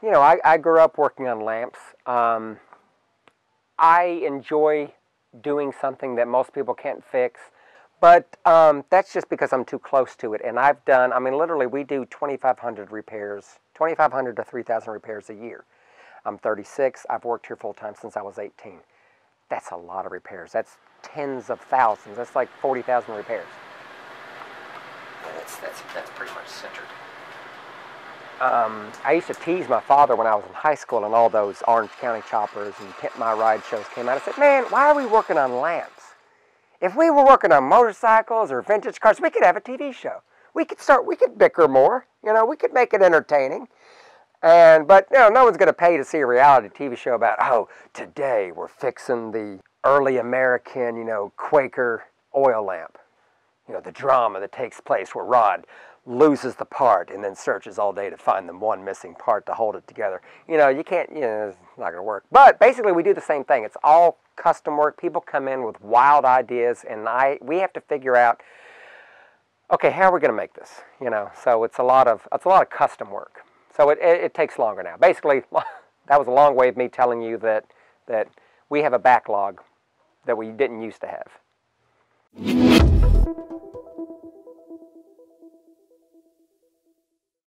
you know, I grew up working on lamps. I enjoy doing something that most people can't fix, but that's just because I'm too close to it. And I've done, I mean, literally we do 2,500 repairs, 2,500 to 3,000 repairs a year. I'm 36. I've worked here full time since I was 18. That's a lot of repairs. That's tens of thousands. That's like 40,000 repairs. Yeah, that's pretty much centered. I used to tease my father when I was in high school and all those Orange County choppers and Pimp My Ride shows came out. I said, man, why are we working on lamps? If we were working on motorcycles or vintage cars, we could have a TV show. We could bicker more. You know, we could make it entertaining. But you know, no one's going to pay to see a reality TV show about, oh, today we're fixing the early American, you know, Quaker oil lamp. You know, the drama that takes place where Rod loses the part and then searches all day to find the one missing part to hold it together. You know, you can't, you know, it's not going to work. But basically we do the same thing. It's all custom work. People come in with wild ideas and we have to figure out, okay, how are we going to make this? You know, so it's a lot of custom work. So it takes longer now. Basically, that was a long way of me telling you that we have a backlog that we didn't used to have.